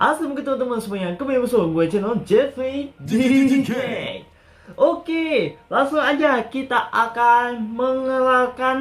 Assalamualaikum teman-teman semuanya, kembali bersama gue channel Jeffrey DK. Oke, langsung aja kita akan mengeluarkan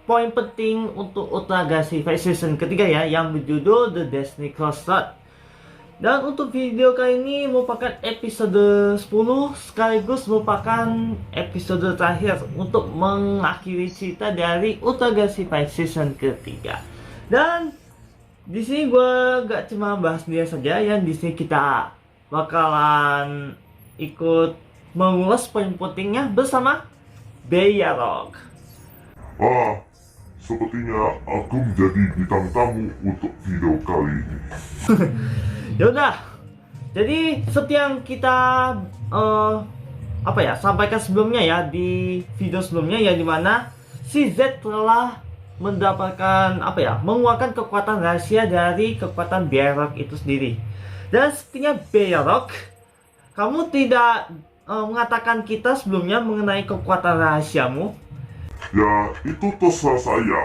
poin penting untuk Ultra Legacy season ketiga ya, yang berjudul The Destiny Crossroad. Dan untuk video kali ini merupakan episode 10 sekaligus merupakan episode terakhir untuk mengakhiri cerita dari Ultra Legacy season ketiga. Dan di sini gue gak cuma bahas dia saja, yang di sini kita bakalan ikut mengulas poin pentingnya bersama Bayarok. Sepertinya aku menjadi bintang tamu untuk video kali ini. Yaudah, jadi seperti yang kita sampaikan sebelumnya ya, di video sebelumnya, yang dimana si Z telah mendapatkan mengeluarkan kekuatan rahasia dari kekuatan Bayarok itu sendiri. Dan sepertinya Bayarok, kamu tidak mengatakan kita sebelumnya mengenai kekuatan rahasiamu. Ya, itu terserah saya.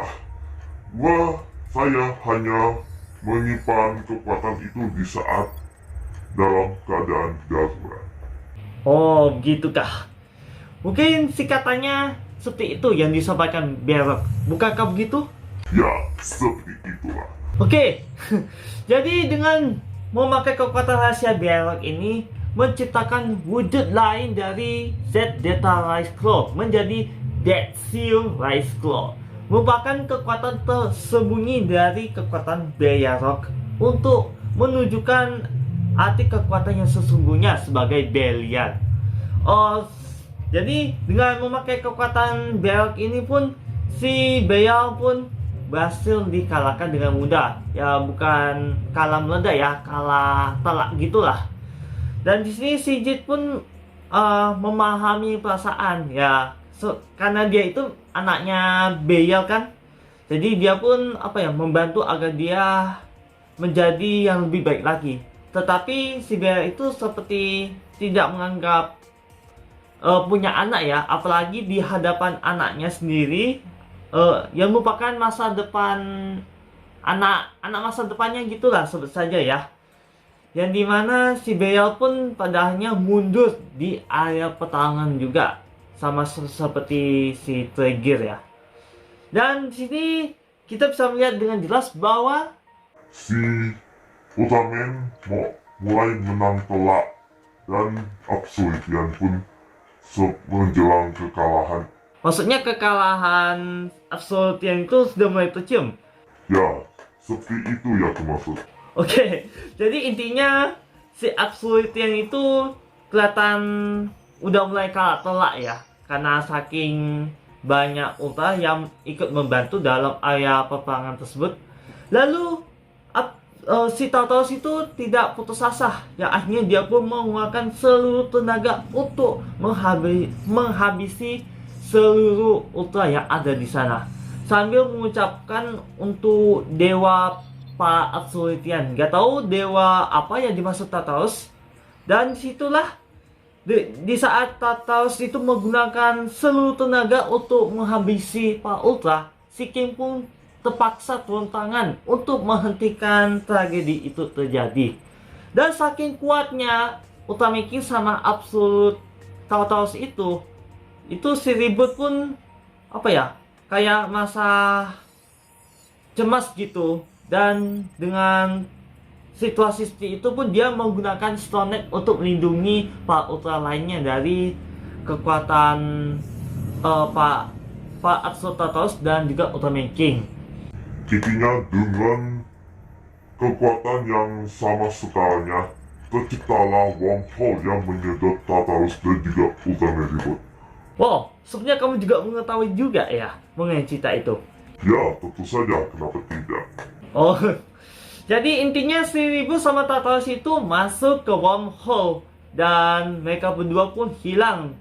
Saya hanya menyimpan kekuatan itu di saat dalam keadaan darurat. Oh, begitukah? Mungkin singkatannya seperti itu yang disampaikan Bayarok, bukankah begitu? Ya, seperti itulah. Oke, jadi dengan memakai kekuatan rahasia Bayarok ini menciptakan wujud lain dari Z Delta Rise Claw menjadi Dead Seal Rise Claw, merupakan kekuatan tersembunyi dari kekuatan Bayarok untuk menunjukkan arti kekuatan yang sesungguhnya sebagai Belial. Jadi dengan memakai kekuatan Bayarok ini pun, si Belial pun berhasil dikalahkan dengan mudah. Ya, bukan kalah meledak ya, kalah telak gitulah. Dan di sini si Jit pun memahami perasaan ya, karena dia itu anaknya Belial kan. Jadi dia pun membantu agar dia menjadi yang lebih baik lagi. Tetapi si Belial itu seperti tidak menganggap punya anak ya, apalagi di hadapan anaknya sendiri, yang merupakan masa depan anak masa depannya gitulah sebut saja ya. Yang dimana si Belial pun pada akhirnya mundur di area pertarungan juga, sama seperti si Trigger ya. Dan di sini kita bisa melihat dengan jelas bahwa Si Ultraman mulai menang telak, dan Absolution pun menjelang kekalahan. maksudnya kekalahan Absolution itu sudah mulai tercium. Ya, seperti itu ya maksud. Oke, jadi intinya si Absolution itu kelihatan udah mulai kalah telak ya, karena saking banyak ultra yang ikut membantu dalam area peperangan tersebut. Lalu si Tartarus itu tidak putus asa ya, akhirnya dia pun mengeluarkan seluruh tenaga untuk menghabisi seluruh ultra yang ada di sana, sambil mengucapkan untuk dewa Pak Absolution, gak tahu dewa apa yang dimaksud Tartarus. Dan disitulah di saat Tartarus itu menggunakan seluruh tenaga untuk menghabisi Pak Ultra, si King pun terpaksa turun tangan untuk menghentikan tragedi itu terjadi. Dan saking kuatnya Ultraman King sama Absolute Tartarus itu si ribut pun kayak masa cemas gitu. Dan dengan situasi seperti itu pun dia menggunakan Stormnet untuk melindungi Pak Ultra lainnya dari kekuatan Pak Absolute Tartarus dan juga Ultraman King. Intinya dengan kekuatan yang sama sekalanya, terciptalah wormhole yang menyedot Tartarus dan juga Ultraman Ribut. Wow, sebenarnya kamu juga mengetahui juga ya mengenai cerita itu. Ya, tentu saja, kenapa tidak? Oh, jadi intinya si Ribut sama Tartarus itu masuk ke wormhole dan mereka berdua pun hilang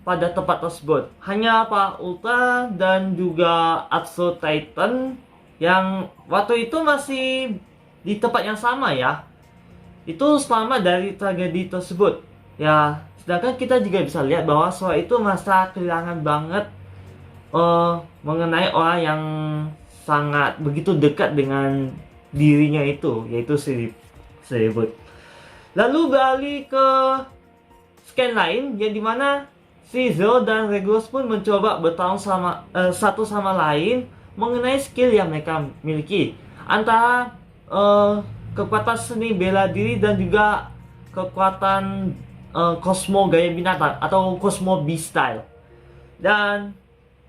pada tempat tersebut. Hanya Pak Ultra dan juga Absolute Titan yang waktu itu masih di tempat yang sama ya, itu selamat dari tragedi tersebut ya. Sedangkan kita juga bisa lihat bahwa Sora itu merasa kehilangan banget mengenai orang yang sangat begitu dekat dengan dirinya itu, yaitu si Reboot. Lalu beralih ke scan lain, yang dimana si Zero dan Regulus pun mencoba bertarung satu sama lain mengenai skill yang mereka miliki, antara kekuatan seni bela diri dan juga kekuatan Cosmo gaya binatang atau Cosmo Beast style. Dan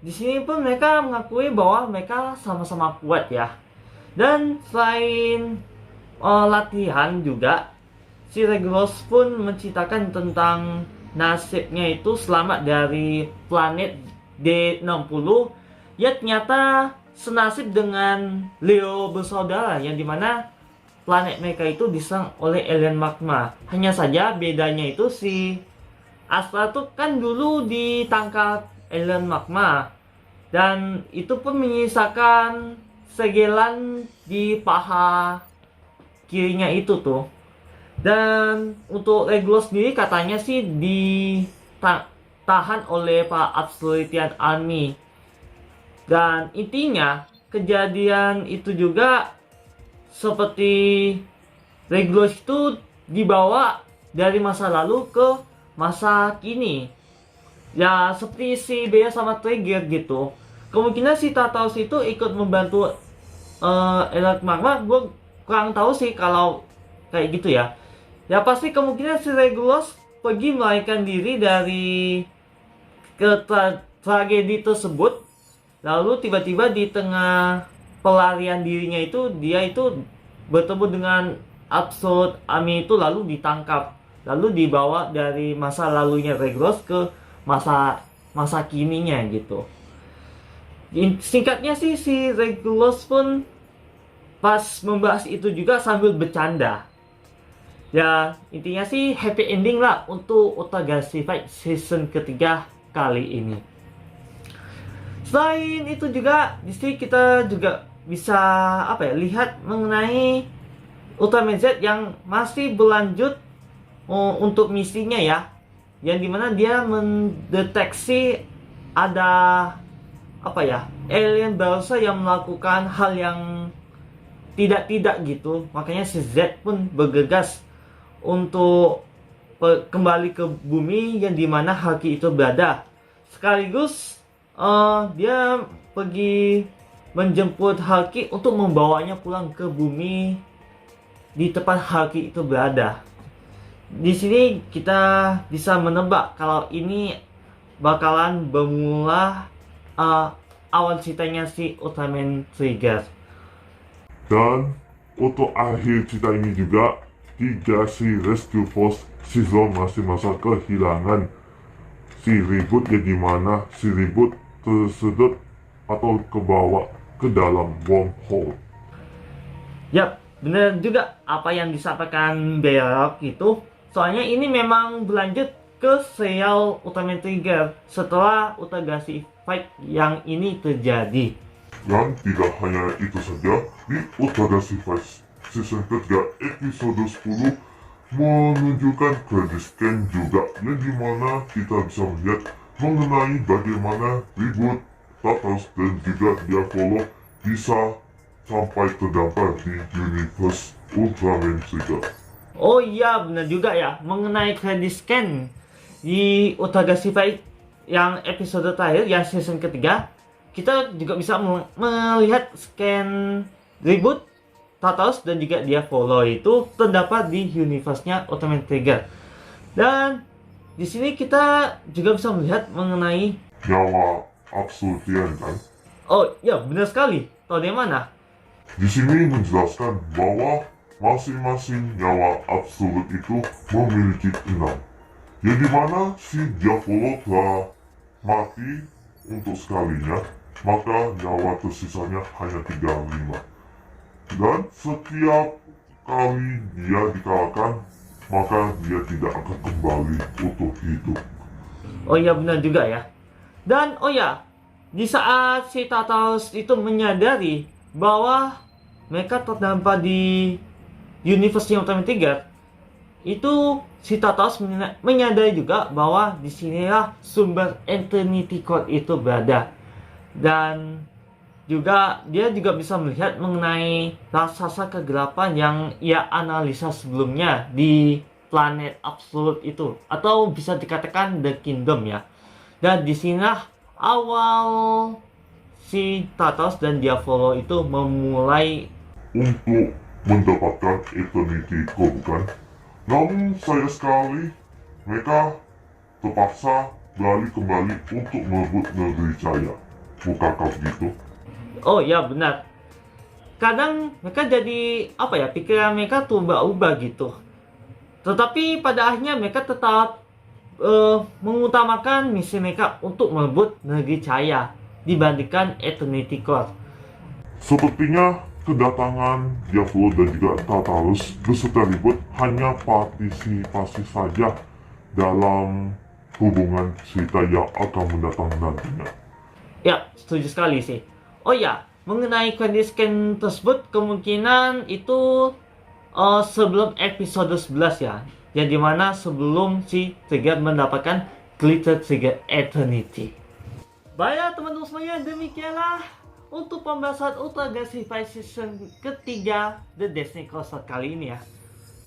di sini pun mereka mengakui bahwa mereka sama-sama kuat ya. Dan selain latihan juga, si Regulus pun menceritakan tentang nasibnya itu selamat dari planet D60 yang ternyata senasib dengan Leo bersaudara, yang dimana planet mereka itu diserang oleh alien magma. Hanya saja bedanya itu si Astra tuh kan dulu ditangkap alien magma, dan itu pun menyisakan segelan di paha kirinya itu tuh. Dan untuk Regulus sendiri katanya sih ditahan oleh Pak Absolutian Army. Dan intinya kejadian itu juga seperti Regulus itu dibawa dari masa lalu ke masa kini. Ya seperti si Bea sama Trigger gitu. Kemungkinan si Tartarus itu ikut membantu Elite Magma. Gue kurang tahu sih kalau kayak gitu ya. Ya pasti kemungkinan si Regulus pergi melarikan diri dari tragedi tersebut. Lalu tiba-tiba di tengah pelarian dirinya itu, dia itu bertemu dengan Absolute Army itu, lalu ditangkap. Lalu dibawa dari masa lalunya Regulus ke masa kininya gitu. Singkatnya sih, si Regulus pun pas membahas itu juga sambil bercanda. Ya intinya sih happy ending lah untuk Utagashi Fight season ketiga kali ini. Selain itu juga di sini kita juga bisa lihat mengenai Ultraman Z yang masih berlanjut untuk misinya ya, yang dimana dia mendeteksi ada alien bangsa yang melakukan hal yang tidak gitu. Makanya si Z pun bergegas untuk kembali ke bumi yang dimana Haki itu berada. Sekaligus dia pergi menjemput Haki untuk membawanya pulang ke bumi di tempat Haki itu berada. Di sini kita bisa menebak kalau ini bakalan bermula awal ceritanya si Ultraman Trigger. Dan untuk akhir cerita ini juga, tiga si Rescue Force Season masih masa kehilangan si Reboot, yang dimana si Reboot tersedot atau kebawa ke dalam wormhole. Yap, bener juga apa yang disampaikan Bayrock itu. Soalnya ini memang berlanjut ke serial Ultraman Trigger setelah Utagashi Fight yang ini terjadi. Dan tidak hanya itu saja, di Utagashi Fight season ketiga episode 10 menunjukkan credit scan juga, yang dimana kita bisa melihat mengenai bagaimana Reboot, Tartarus dan juga Diavolo bisa sampai terdampar di universe Ultraman Trigger. Oh iya, benar juga ya, mengenai credit scan di Utagashi Fight yang episode terakhir, yang season ketiga, kita juga bisa melihat scan Reboot, Tartarus dan juga Diavolo itu terdapat di universe-nya Ultraman Trigger. Dan di sini kita juga bisa melihat mengenai nyawa Absolutian kan? Oh ya, benar sekali. Tahu dari mana? Di sini menjelaskan bahwa masing-masing nyawa absolut itu memiliki 6. Yang dimana si Diavolo telah mati untuk sekalinya, maka nyawa tersisanya hanya 35. Dan setiap kali dia dikalahkan, maka dia tidak akan kembali utuh hidup. Oh iya, benar juga ya. Dan oh ya, di saat si Tartarus itu menyadari bahwa mereka terdampar di universe Ultraman Trigger, itu si Tartarus menyadari juga bahwa disinilah sumber Eternity Core itu berada. Dan Juga dia juga bisa melihat mengenai raksasa kegelapan yang ia analisa sebelumnya di planet Absolute itu, atau bisa dikatakan The Kingdom ya. Dan di sinilah awal si Tatos dan Diavolo itu memulai untuk mendapatkan Eternity Core, bukan? Namun sayang sekali mereka terpaksa balik kembali untuk merebut negeri Cahaya. Bukankah begitu? oh ya benar. Kadang mereka jadi apa ya, pikiran mereka tuh berubah gitu. Tetapi pada akhirnya mereka tetap mengutamakan misi mereka untuk merebut negeri Cahaya dibandingkan Eternity Core. Sepertinya kedatangan Diavolo dan juga Tartarus beserta ribut hanya partisipasi saja dalam hubungan cerita yang akan mendatang nantinya. Ya, setuju sekali sih. Oh ya, mengenai credit scan tersebut kemungkinan itu sebelum episode 11 ya. Yang dimana sebelum si Trigger mendapatkan Glitter Trigger Eternity. Baiklah teman-teman semuanya, demikianlah untuk pembahasan Ultra Gasify season ketiga The Destiny Crosser kali ini ya.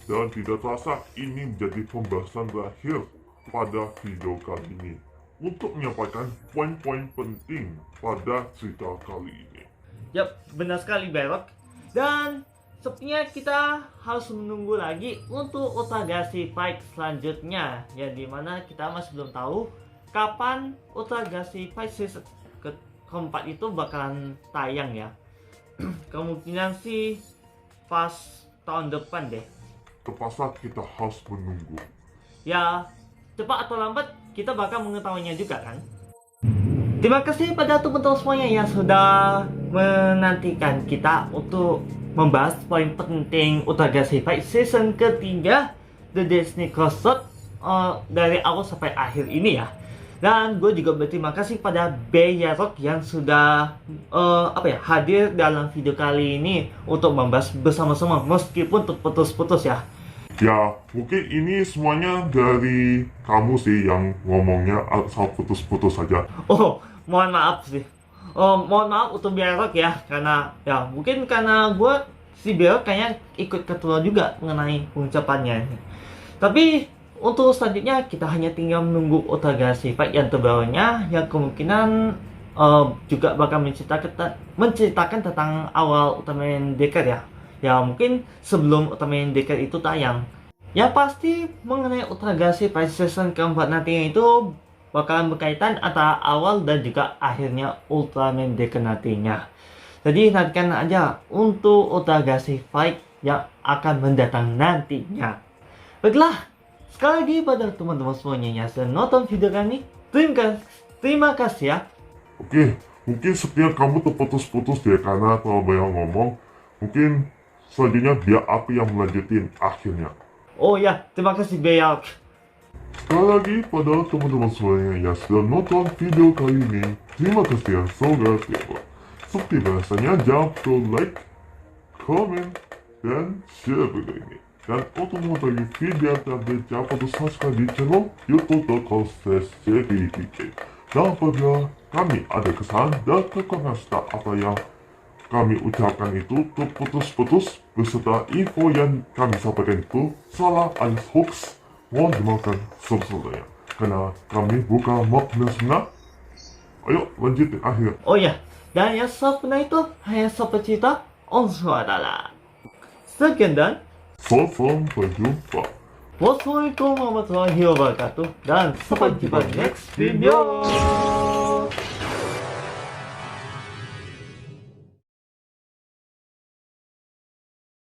Dan tidak terasa ini menjadi pembahasan terakhir pada video kali ini untuk menyampaikan poin-poin penting pada cerita kali ini. Yap, benar sekali Berok. Dan sepertinya kita harus menunggu lagi untuk Ultra Gasify selanjutnya, yang dimana kita masih belum tahu kapan Ultra Gasify season keempat itu bakalan tayang ya. Kemungkinan sih pas tahun depan deh. Terpaksa kita harus menunggu. Ya, cepat atau lambat kita bakal mengetahuinya juga kan. Terima kasih pada teman-teman semuanya yang sudah menantikan kita untuk membahas poin penting Ultra Gasify season ketiga The Destiny Crosser dari awal sampai akhir ini ya. Dan gue juga berterima kasih pada Beyarok yang sudah hadir dalam video kali ini untuk membahas bersama-sama meskipun terputus-putus ya. Ya, mungkin ini semuanya dari kamu sih yang ngomongnya asal putus-putus saja. Oh, mohon maaf sih. Mohon maaf untuk Beyarok ya, karena ya mungkin karena gue si Beyarok kayaknya ikut ketua juga mengenai pengucapannya. Tapi untuk selanjutnya kita hanya tinggal menunggu Ultra Gasify yang terbarunya, yang kemungkinan juga bakal menceritakan tentang awal Ultraman Decker ya. Ya mungkin sebelum Ultraman Decker itu tayang. Ya pasti mengenai Ultra Gasify season keempat nantinya itu bakalan berkaitan antara awal dan juga akhirnya Ultraman Decker nantinya. Jadi nantikan aja untuk Ultra Gasify yang akan mendatang nantinya. Baiklah, sekali lagi pada teman-teman semuanya yang sudah nonton video kami, terima kasih ya. Oke, mungkin sepertinya kamu terputus-putus ya karena kalau banyak ngomong. Mungkin selanjutnya biar aku yang melanjutin akhirnya. Oh ya, terima kasih Beyarok. Sekali lagi pada teman-teman semuanya yang sudah nonton video kali ini, terima kasih yang sangat hebat. Seperti biasanya jangan lupa like, comment, dan share video ini. Dan untuk mengetahui video terupdate jangan lupa subscribe di channel youtube.com/jpdk. Dan apabila kami ada kesalahan dan kekurangan serta apa yang kami ucapkan itu terputus-putus beserta info yang kami sampaikan itu salah alias hoax, mohon dimaafkan sebesar-besarnya karena kami bukan makna sebenar. Ayo lanjutin akhir. Oh ya, dan yang sebenarnya itu hanya seperti cerita Onsu adalah. Sekian dan Sampai jumpa. Wassalamualaikum warahmatullahi wabarakatuh, dan sampai jumpa di next video.